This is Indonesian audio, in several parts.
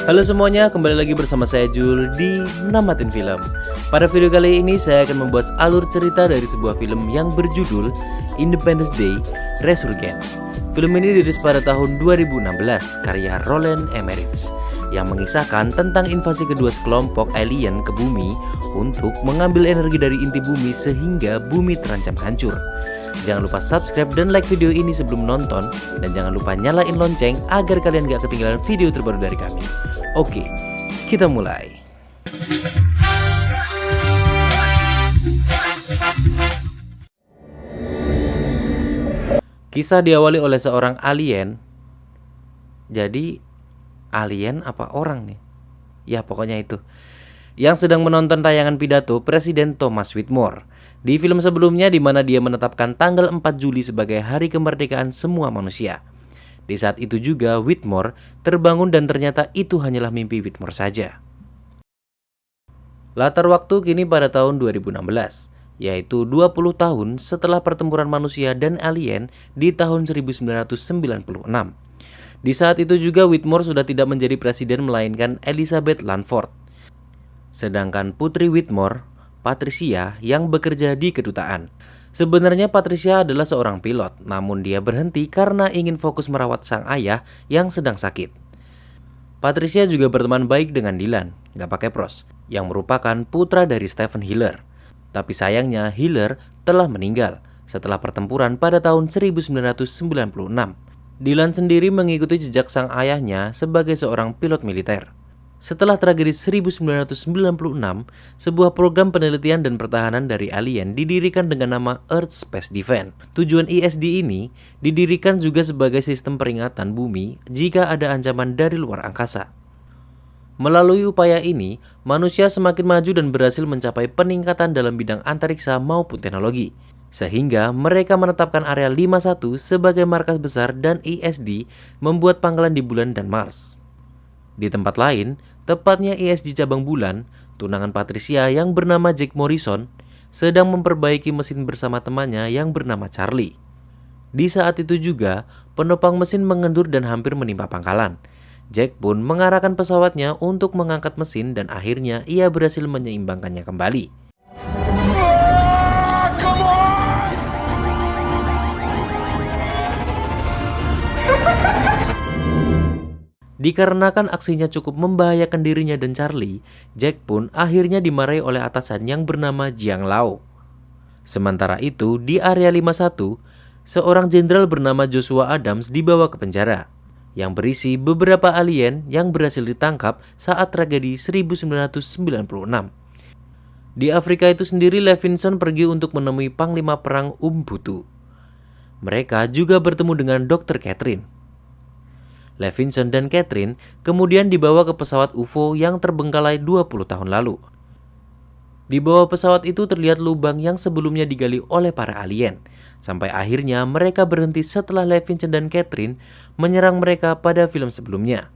Halo semuanya, kembali lagi bersama saya Jul di Namatin Film. Pada video kali ini saya akan membuat alur cerita dari sebuah film yang berjudul Independence Day Resurgence. Film ini dirilis pada tahun 2016, karya Roland Emmerich, yang mengisahkan tentang invasi kedua sekelompok alien ke bumi untuk mengambil energi dari inti bumi sehingga bumi terancam hancur. Jangan lupa subscribe dan like video ini sebelum nonton, dan jangan lupa nyalain lonceng agar kalian gak ketinggalan video terbaru dari kami. Oke, kita mulai. Kisah diawali oleh seorang alien. Jadi, alien apa orang nih? Ya pokoknya itu, yang sedang menonton tayangan pidato Presiden Thomas Whitmore di film sebelumnya, di mana dia menetapkan tanggal 4 Juli sebagai hari kemerdekaan semua manusia. Di saat itu juga Whitmore terbangun dan ternyata itu hanyalah mimpi Whitmore saja. Latar waktu kini pada tahun 2016, yaitu 20 tahun setelah pertempuran manusia dan alien di tahun 1996. Di saat itu juga Whitmore sudah tidak menjadi presiden melainkan Elizabeth Lanford. Sedangkan putri Whitmore, Patricia, yang bekerja di kedutaan. Sebenarnya Patricia adalah seorang pilot, namun dia berhenti karena ingin fokus merawat sang ayah yang sedang sakit. Patricia juga berteman baik dengan Dylan, gak pakai pros, yang merupakan putra dari Stephen Hiller. Tapi sayangnya Hiller telah meninggal setelah pertempuran pada tahun 1996. Dylan sendiri mengikuti jejak sang ayahnya sebagai seorang pilot militer. Setelah tragedi 1996, sebuah program penelitian dan pertahanan dari alien didirikan dengan nama Earth Space Defense. Tujuan ESD ini didirikan juga sebagai sistem peringatan bumi jika ada ancaman dari luar angkasa. Melalui upaya ini, manusia semakin maju dan berhasil mencapai peningkatan dalam bidang antariksa maupun teknologi, sehingga mereka menetapkan area 51 sebagai markas besar dan ESD membuat pangkalan di bulan dan Mars. Di tempat lain, tepatnya ESD cabang bulan, tunangan Patricia yang bernama Jack Morrison sedang memperbaiki mesin bersama temannya yang bernama Charlie. Di saat itu juga, penopang mesin mengendur dan hampir menimpa pangkalan. Jack pun mengarahkan pesawatnya untuk mengangkat mesin dan akhirnya ia berhasil menyeimbangkannya kembali. Dikarenakan aksinya cukup membahayakan dirinya dan Charlie, Jack pun akhirnya dimarahi oleh atasan yang bernama Jiang Lao. Sementara itu, di area 51, seorang jenderal bernama Joshua Adams dibawa ke penjara, yang berisi beberapa alien yang berhasil ditangkap saat tragedi 1996. Di Afrika itu sendiri, Levinson pergi untuk menemui Panglima Perang Ubuntu. Mereka juga bertemu dengan Dr. Catherine. Levinson dan Catherine kemudian dibawa ke pesawat UFO yang terbengkalai 20 tahun lalu. Di bawah pesawat itu terlihat lubang yang sebelumnya digali oleh para alien, sampai akhirnya mereka berhenti setelah Levinson dan Catherine menyerang mereka pada film sebelumnya.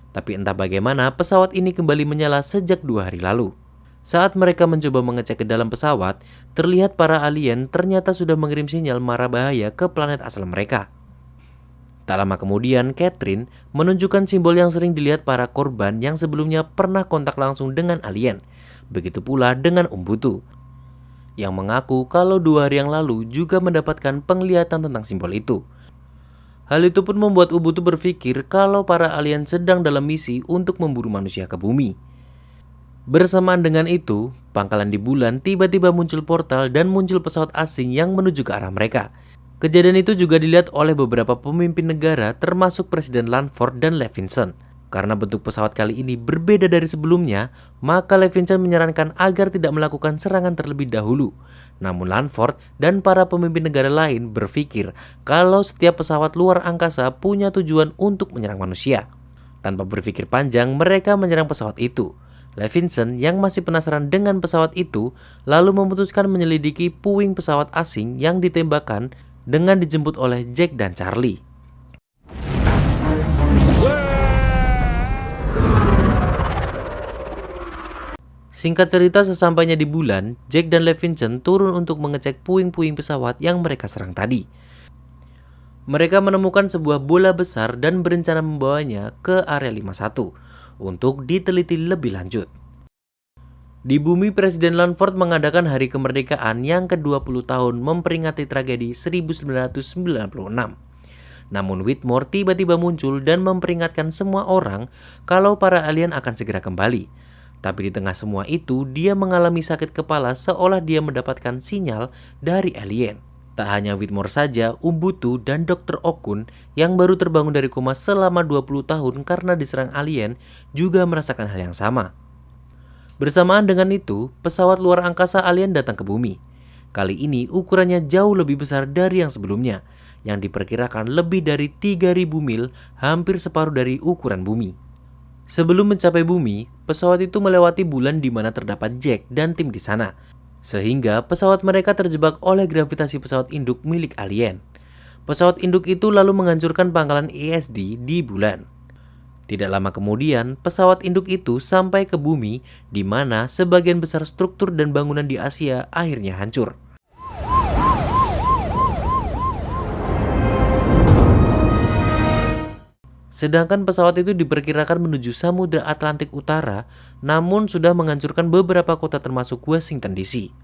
Tapi entah bagaimana pesawat ini kembali menyala sejak 2 hari lalu. Saat mereka mencoba mengecek ke dalam pesawat, terlihat para alien ternyata sudah mengirim sinyal mara bahaya ke planet asal mereka. Tak lama kemudian, Catherine menunjukkan simbol yang sering dilihat para korban yang sebelumnya pernah kontak langsung dengan alien. Begitu pula dengan Ubuntu, yang mengaku kalau 2 hari yang lalu juga mendapatkan penglihatan tentang simbol itu. Hal itu pun membuat Ubuntu berpikir kalau para alien sedang dalam misi untuk memburu manusia ke bumi. Bersamaan dengan itu, pangkalan di bulan tiba-tiba muncul portal dan muncul pesawat asing yang menuju ke arah mereka. Kejadian itu juga dilihat oleh beberapa pemimpin negara termasuk Presiden Lanford dan Levinson. Karena bentuk pesawat kali ini berbeda dari sebelumnya, maka Levinson menyarankan agar tidak melakukan serangan terlebih dahulu. Namun Lanford dan para pemimpin negara lain berpikir kalau setiap pesawat luar angkasa punya tujuan untuk menyerang manusia. Tanpa berpikir panjang, mereka menyerang pesawat itu. Levinson yang masih penasaran dengan pesawat itu lalu memutuskan menyelidiki puing pesawat asing yang ditembakkan dengan dijemput oleh Jack dan Charlie. Singkat cerita, sesampainya di bulan, Jack dan Levinson turun untuk mengecek puing-puing pesawat yang mereka serang tadi. Mereka menemukan sebuah bola besar dan berencana membawanya ke area 51 untuk diteliti lebih lanjut. Di bumi, Presiden Lanford mengadakan Hari Kemerdekaan yang ke-20 tahun memperingati tragedi 1996. Namun Whitmore tiba-tiba muncul dan memperingatkan semua orang kalau para alien akan segera kembali. Tapi di tengah semua itu, dia mengalami sakit kepala seolah dia mendapatkan sinyal dari alien. Tak hanya Whitmore saja, Ubuntu dan Dr. Okun yang baru terbangun dari koma selama 20 tahun karena diserang alien juga merasakan hal yang sama. Bersamaan dengan itu, pesawat luar angkasa alien datang ke bumi. Kali ini ukurannya jauh lebih besar dari yang sebelumnya, yang diperkirakan lebih dari 3.000 mil, hampir separuh dari ukuran bumi. Sebelum mencapai bumi, pesawat itu melewati bulan di mana terdapat Jack dan tim di sana, sehingga pesawat mereka terjebak oleh gravitasi pesawat induk milik alien. Pesawat induk itu lalu menghancurkan pangkalan ESD di bulan. Tidak lama kemudian, pesawat induk itu sampai ke bumi, di mana sebagian besar struktur dan bangunan di Asia akhirnya hancur. Sedangkan pesawat itu diperkirakan menuju Samudra Atlantik Utara, namun sudah menghancurkan beberapa kota termasuk Washington DC.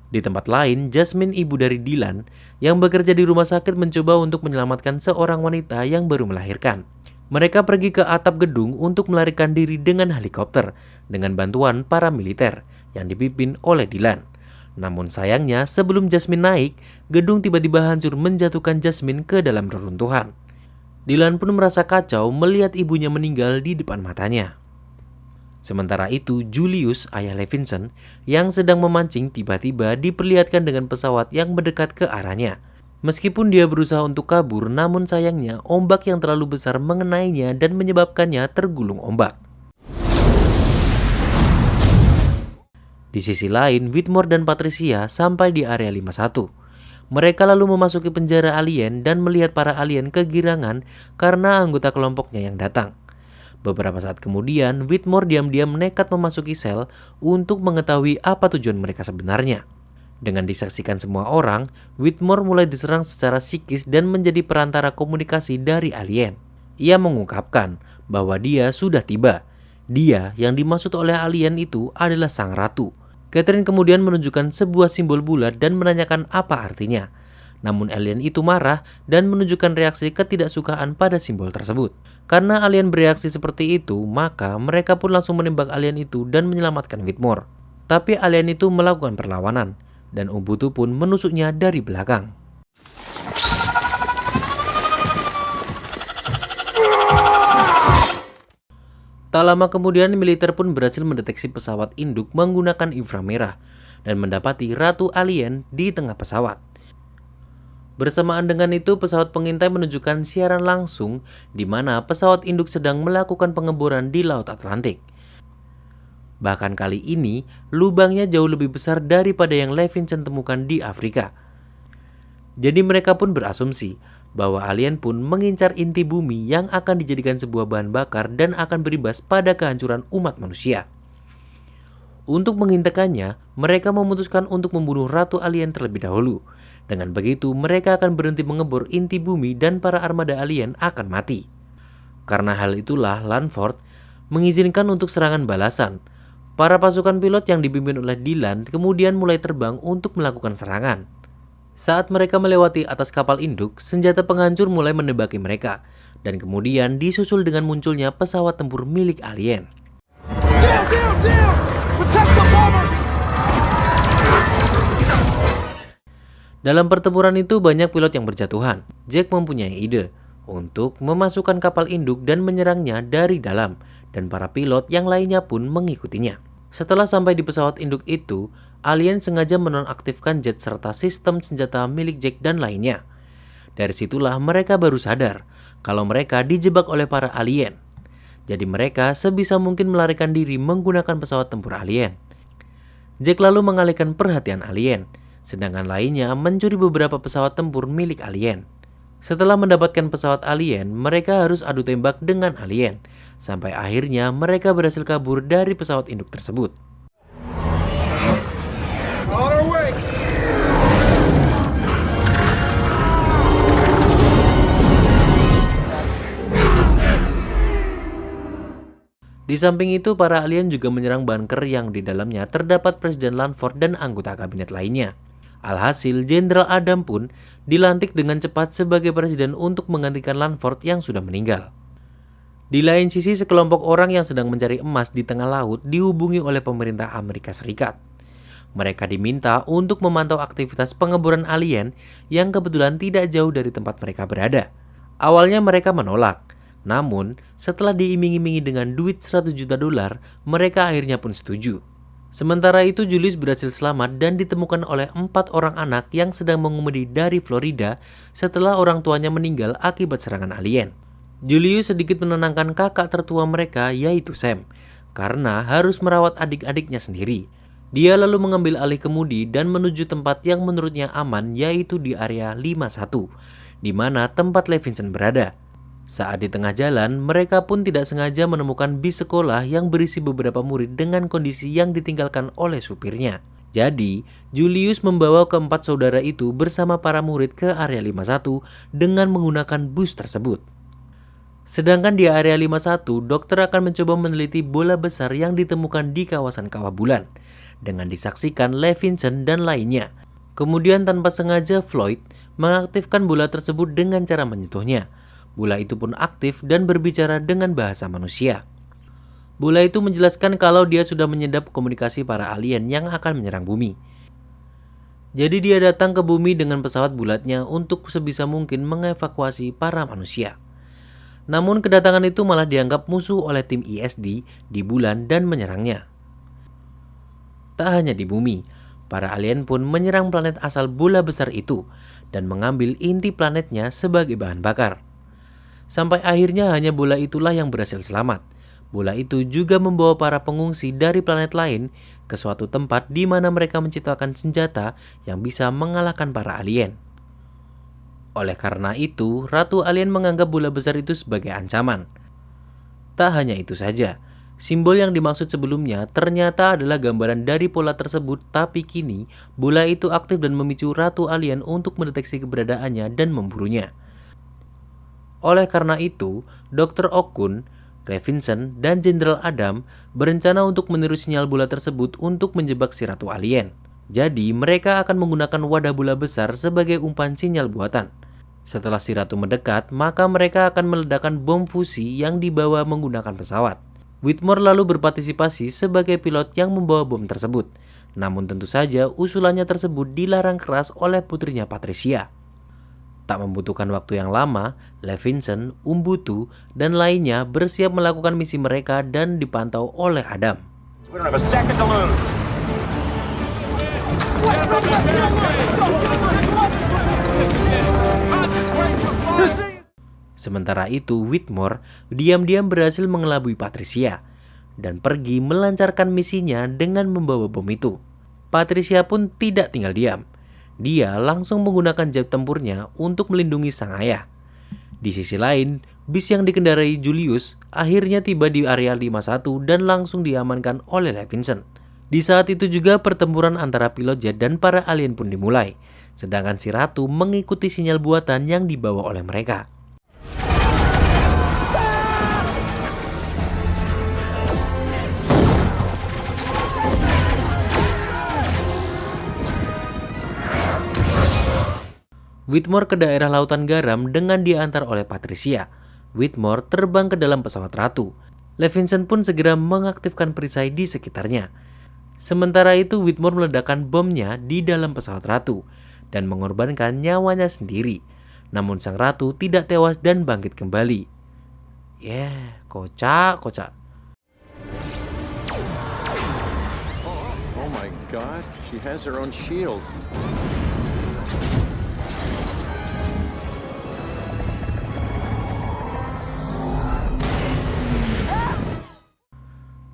Di tempat lain, Jasmine, ibu dari Dylan, yang bekerja di rumah sakit mencoba untuk menyelamatkan seorang wanita yang baru melahirkan. Mereka pergi ke atap gedung untuk melarikan diri dengan helikopter dengan bantuan para militer yang dipimpin oleh Dylan. Namun sayangnya, sebelum Jasmine naik, gedung tiba-tiba hancur menjatuhkan Jasmine ke dalam reruntuhan. Dylan pun merasa kacau melihat ibunya meninggal di depan matanya. Sementara itu, Julius, ayah Levinson, yang sedang memancing tiba-tiba diperlihatkan dengan pesawat yang mendekat ke arahnya. Meskipun dia berusaha untuk kabur, namun sayangnya ombak yang terlalu besar mengenainya dan menyebabkannya tergulung ombak. Di sisi lain, Whitmore dan Patricia sampai di area 51. Mereka lalu memasuki penjara alien dan melihat para alien kegirangan karena anggota kelompoknya yang datang. Beberapa saat kemudian, Whitmore diam-diam nekat memasuki sel untuk mengetahui apa tujuan mereka sebenarnya. Dengan disaksikan semua orang, Whitmore mulai diserang secara psikis dan menjadi perantara komunikasi dari alien. Ia mengungkapkan bahwa dia sudah tiba. Dia yang dimaksud oleh alien itu adalah sang ratu. Catherine kemudian menunjukkan sebuah simbol bulat dan menanyakan apa artinya. Namun alien itu marah dan menunjukkan reaksi ketidaksukaan pada simbol tersebut. Karena alien bereaksi seperti itu, maka mereka pun langsung menembak alien itu dan menyelamatkan Whitmore. Tapi alien itu melakukan perlawanan, dan Ubuntu pun menusuknya dari belakang. Tak lama kemudian, militer pun berhasil mendeteksi pesawat induk menggunakan inframerah dan mendapati ratu alien di tengah pesawat. Bersamaan dengan itu, pesawat pengintai menunjukkan siaran langsung di mana pesawat induk sedang melakukan pengeboran di Laut Atlantik. Bahkan kali ini, lubangnya jauh lebih besar daripada yang Levinson temukan di Afrika. Jadi mereka pun berasumsi bahwa alien pun mengincar inti bumi yang akan dijadikan sebuah bahan bakar dan akan berimbas pada kehancuran umat manusia. Untuk menghentikannya, mereka memutuskan untuk membunuh ratu alien terlebih dahulu. Dengan begitu, mereka akan berhenti mengebor inti bumi dan para armada alien akan mati. Karena hal itulah, Lanford mengizinkan untuk serangan balasan. Para pasukan pilot yang dipimpin oleh Dylan kemudian mulai terbang untuk melakukan serangan. Saat mereka melewati atas kapal induk, senjata penghancur mulai menembaki mereka. Dan kemudian disusul dengan munculnya pesawat tempur milik alien. Dalam pertempuran itu banyak pilot yang berjatuhan. Jack mempunyai ide untuk memasukkan kapal induk dan menyerangnya dari dalam, dan para pilot yang lainnya pun mengikutinya. Setelah sampai di pesawat induk itu, alien sengaja menonaktifkan jet serta sistem senjata milik Jack dan lainnya. Dari situlah mereka baru sadar kalau mereka dijebak oleh para alien. Jadi mereka sebisa mungkin melarikan diri menggunakan pesawat tempur alien. Jack lalu mengalihkan perhatian alien, sedangkan lainnya mencuri beberapa pesawat tempur milik alien. Setelah mendapatkan pesawat alien, mereka harus adu tembak dengan alien. Sampai akhirnya mereka berhasil kabur dari pesawat induk tersebut. Di samping itu, para alien juga menyerang bunker yang di dalamnya terdapat Presiden Lanford dan anggota kabinet lainnya. Alhasil, Jenderal Adam pun dilantik dengan cepat sebagai presiden untuk menggantikan Lanford yang sudah meninggal. Di lain sisi, sekelompok orang yang sedang mencari emas di tengah laut dihubungi oleh pemerintah Amerika Serikat. Mereka diminta untuk memantau aktivitas pengeboran alien yang kebetulan tidak jauh dari tempat mereka berada. Awalnya mereka menolak, namun setelah diiming-imingi dengan duit $100 juta, mereka akhirnya pun setuju. Sementara itu, Julius berhasil selamat dan ditemukan oleh 4 orang anak yang sedang mengemudi dari Florida setelah orang tuanya meninggal akibat serangan alien. Julius sedikit menenangkan kakak tertua mereka, yaitu Sam, karena harus merawat adik-adiknya sendiri. Dia lalu mengambil alih kemudi dan menuju tempat yang menurutnya aman, yaitu di area 51, di mana tempat Levinson berada. Saat di tengah jalan, mereka pun tidak sengaja menemukan bis sekolah yang berisi beberapa murid dengan kondisi yang ditinggalkan oleh supirnya. Jadi, Julius membawa keempat saudara itu bersama para murid ke area 51 dengan menggunakan bus tersebut. Sedangkan di area 51, dokter akan mencoba meneliti bola besar yang ditemukan di kawasan Kawah Bulan, dengan disaksikan Levinson dan lainnya. Kemudian tanpa sengaja Floyd mengaktifkan bola tersebut dengan cara menyentuhnya. Bola itu pun aktif dan berbicara dengan bahasa manusia. Bola itu menjelaskan kalau dia sudah menyedap komunikasi para alien yang akan menyerang bumi. Jadi dia datang ke bumi dengan pesawat bulatnya untuk sebisa mungkin mengevakuasi para manusia. Namun kedatangan itu malah dianggap musuh oleh tim ISD di bulan dan menyerangnya. Tak hanya di bumi, para alien pun menyerang planet asal bola besar itu dan mengambil inti planetnya sebagai bahan bakar. Sampai akhirnya hanya bola itulah yang berhasil selamat. Bola itu juga membawa para pengungsi dari planet lain ke suatu tempat di mana mereka menciptakan senjata yang bisa mengalahkan para alien. Oleh karena itu, Ratu Alien menganggap bola besar itu sebagai ancaman. Tak hanya itu saja, simbol yang dimaksud sebelumnya ternyata adalah gambaran dari pola tersebut, tapi kini bola itu aktif dan memicu Ratu Alien untuk mendeteksi keberadaannya dan memburunya. Oleh karena itu, Dr. Okun, Levinson, dan Jenderal Adam berencana untuk meniru sinyal bola tersebut untuk menjebak si Ratu Alien. Jadi, mereka akan menggunakan wadah bola besar sebagai umpan sinyal buatan. Setelah si Ratu mendekat, maka mereka akan meledakkan bom fusi yang dibawa menggunakan pesawat. Whitmore lalu berpartisipasi sebagai pilot yang membawa bom tersebut. Namun tentu saja usulannya tersebut dilarang keras oleh putrinya Patricia. Tak membutuhkan waktu yang lama, Levinson, Umbutu, dan lainnya bersiap melakukan misi mereka dan dipantau oleh Adam. Sementara itu, Whitmore diam-diam berhasil mengelabui Patricia dan pergi melancarkan misinya dengan membawa bom itu. Patricia pun tidak tinggal diam. Dia langsung menggunakan jet tempurnya untuk melindungi sang ayah. Di sisi lain, bis yang dikendarai Julius akhirnya tiba di area 51 dan langsung diamankan oleh Levinson. Di saat itu juga pertempuran antara pilot jet dan para alien pun dimulai, sedangkan si Ratu mengikuti sinyal buatan yang dibawa oleh mereka. Whitmore ke daerah lautan garam dengan diantar oleh Patricia. Whitmore terbang ke dalam pesawat Ratu. Levinson pun segera mengaktifkan perisai di sekitarnya. Sementara itu, Whitmore meledakkan bomnya di dalam pesawat Ratu dan mengorbankan nyawanya sendiri. Namun sang Ratu tidak tewas dan bangkit kembali. Kocak. Oh my God, she has her own shield.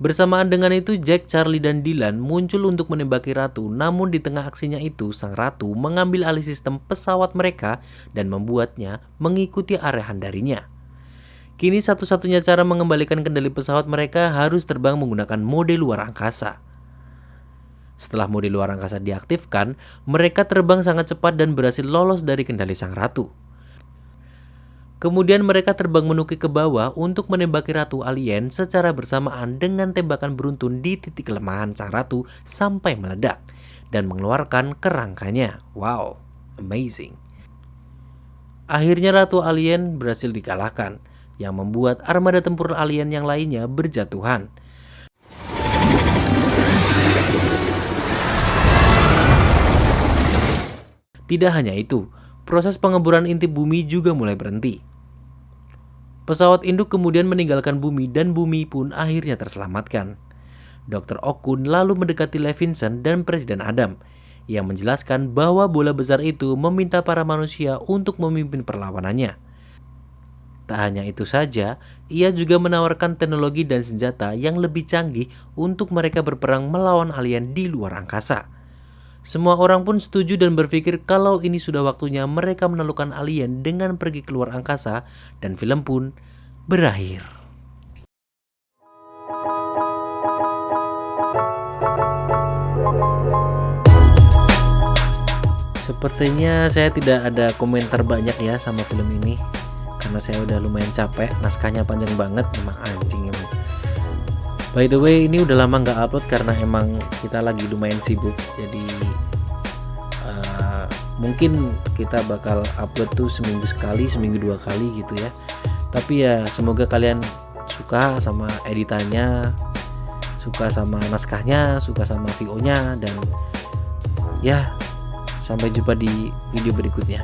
Bersamaan dengan itu, Jack, Charlie, dan Dylan muncul untuk menembaki Ratu. Namun di tengah aksinya itu, sang Ratu mengambil alih sistem pesawat mereka dan membuatnya mengikuti arahan darinya. Kini satu-satunya cara mengembalikan kendali pesawat mereka harus terbang menggunakan mode luar angkasa. Setelah mode luar angkasa diaktifkan, mereka terbang sangat cepat dan berhasil lolos dari kendali sang Ratu. Kemudian mereka terbang menuju ke bawah untuk menembaki ratu alien secara bersamaan dengan tembakan beruntun di titik kelemahan sang ratu sampai meledak dan mengeluarkan kerangkanya. Wow, amazing. Akhirnya ratu alien berhasil dikalahkan, yang membuat armada tempur alien yang lainnya berjatuhan. Tidak hanya itu, proses pengemburan inti bumi juga mulai berhenti. Pesawat induk kemudian meninggalkan bumi dan bumi pun akhirnya terselamatkan. Dr. Okun lalu mendekati Levinson dan Presiden Adam yang menjelaskan bahwa bola besar itu meminta para manusia untuk memimpin perlawanannya. Tak hanya itu saja, ia juga menawarkan teknologi dan senjata yang lebih canggih untuk mereka berperang melawan alien di luar angkasa. Semua orang pun setuju dan berpikir kalau ini sudah waktunya mereka menaklukkan alien dengan pergi keluar angkasa, dan film pun berakhir. Sepertinya saya tidak ada komentar banyak ya sama film ini, karena saya udah lumayan capek, naskahnya panjang banget, emang anjing emang. By the way, ini udah lama nggak upload karena emang kita lagi lumayan sibuk, jadi mungkin kita bakal upload tuh seminggu sekali, seminggu 2 kali gitu ya. Tapi ya semoga kalian suka sama editannya, suka sama naskahnya, suka sama VO-nya, dan ya sampai jumpa di video berikutnya.